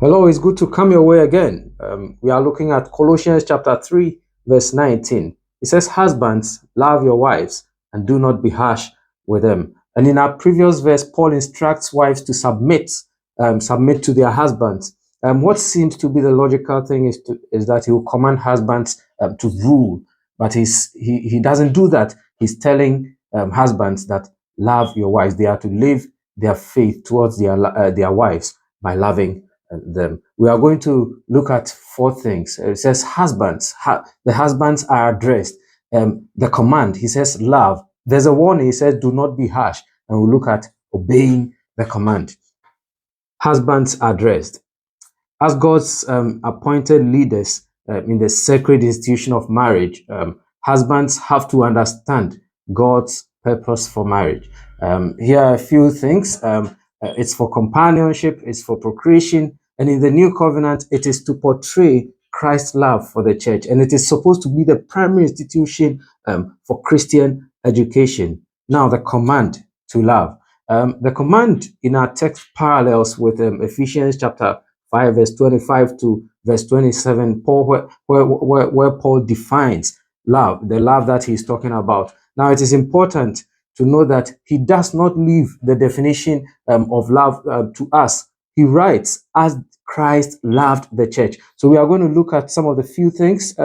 Hello, it's good to come your way again. We are looking at Colossians chapter 3, verse 19. It says, husbands, love your wives and do not be harsh with them. And in our previous verse, Paul instructs wives to submit to their husbands. What seems to be the logical thing is that he will command husbands to rule, but he doesn't do that. He's telling husbands that love your wives. They are to live their faith towards their wives by loving them. We are going to look at four things. It says husbands. The husbands are addressed. The command, he says love. There's a warning, he says do not be harsh. And we'll look at obeying the command. Husbands are addressed. As God's appointed leaders in the sacred institution of marriage, husbands have to understand God's purpose for marriage. Here are a few things. It's for companionship, it's for procreation, and in the new covenant, it is to portray Christ's love for the church, and it is supposed to be the primary institution for Christian education. Now, the command to love. The command in our text parallels with Ephesians chapter 5, verse 25 to verse 27, where Paul defines love, the love that he's talking about. Now, it is important to know that he does not leave the definition of love to us. He writes, as Christ loved the church. So we are going to look at some of the few things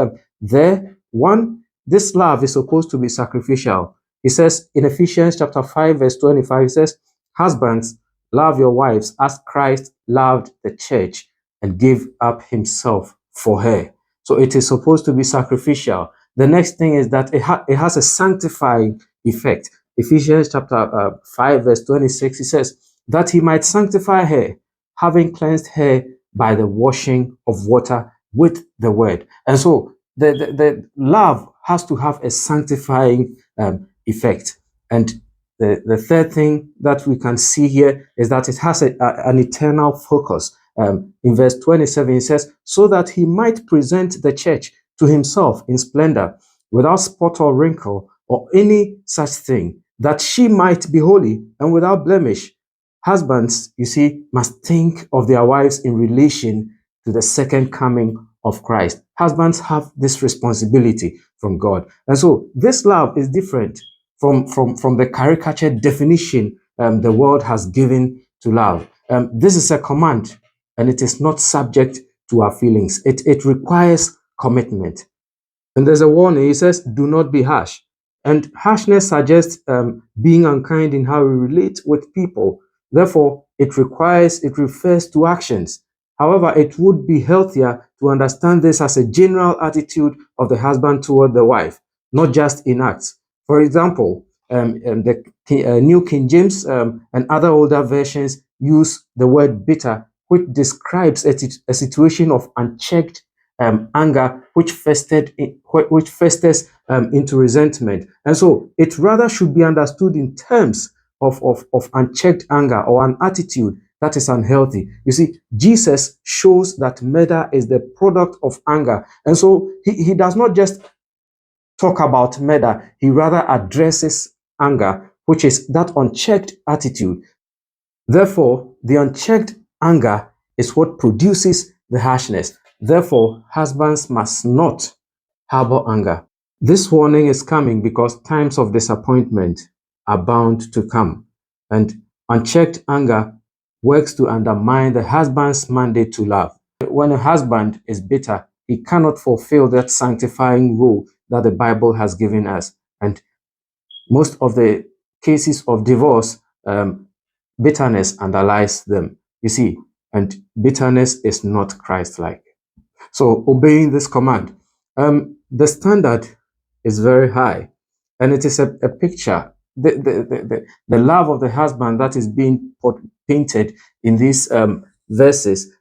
there. One, this love is supposed to be sacrificial. He says in Ephesians chapter 5, verse 25, he says, husbands, love your wives as Christ loved the church and gave up himself for her. So it is supposed to be sacrificial. The next thing is that it has a sanctifying effect. Ephesians chapter 5, verse 26, it says, that he might sanctify her, having cleansed her by the washing of water with the word. And so the love has to have a sanctifying effect. And the third thing that we can see here is that it has an eternal focus. In verse 27, it says, so that he might present the church to himself in splendor, without spot or wrinkle or any such thing, that she might be holy and without blemish. Husbands, you see, must think of their wives in relation to the second coming of Christ. Husbands have this responsibility from God. And so this love is different from the caricature definition the world has given to love. This is a command, and it is not subject to our feelings. It requires commitment. And there's a warning. He says, do not be harsh. And harshness suggests being unkind in how we relate with people. Therefore, it refers to actions. However, it would be healthier to understand this as a general attitude of the husband toward the wife, not just in acts. For example, the New King James and other older versions use the word bitter, which describes a situation of unchecked anger, which festers into resentment. And so it rather should be understood in terms of unchecked anger or an attitude that is unhealthy. You see, Jesus shows that murder is the product of anger. And so he does not just talk about murder, he rather addresses anger, which is that unchecked attitude. Therefore, the unchecked anger is what produces the harshness. Therefore, husbands must not harbor anger. This warning is coming because times of disappointment are bound to come, and unchecked anger works to undermine the husband's mandate to love. When a husband is bitter, he cannot fulfill that sanctifying role that the Bible has given us. And most of the cases of divorce, bitterness underlies them. You see, and bitterness is not Christ-like. So obeying this command, the standard is very high, and it is a picture. The love of the husband that is being painted in these verses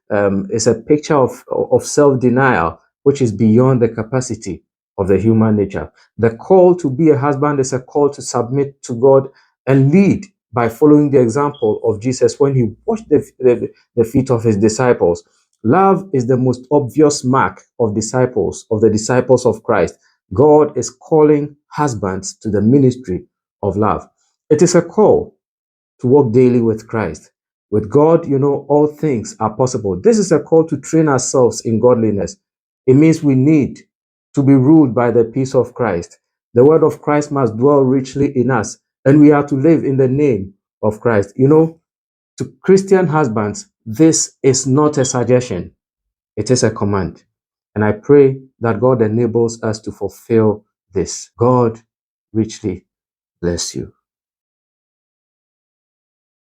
is a picture of self-denial, which is beyond the capacity of the human nature. The call to be a husband is a call to submit to God and lead by following the example of Jesus when he washed the feet of his disciples. Love is the most obvious mark of the disciples of Christ. God is calling husbands to the ministry of love. It is a call to walk daily with Christ. With God, all things are possible. This is a call to train ourselves in godliness. It means we need to be ruled by the peace of Christ. The word of Christ must dwell richly in us, and we are to live in the name of Christ. To Christian husbands, this is not a suggestion, it is a command. And I pray that God enables us to fulfill this. God richly bless you.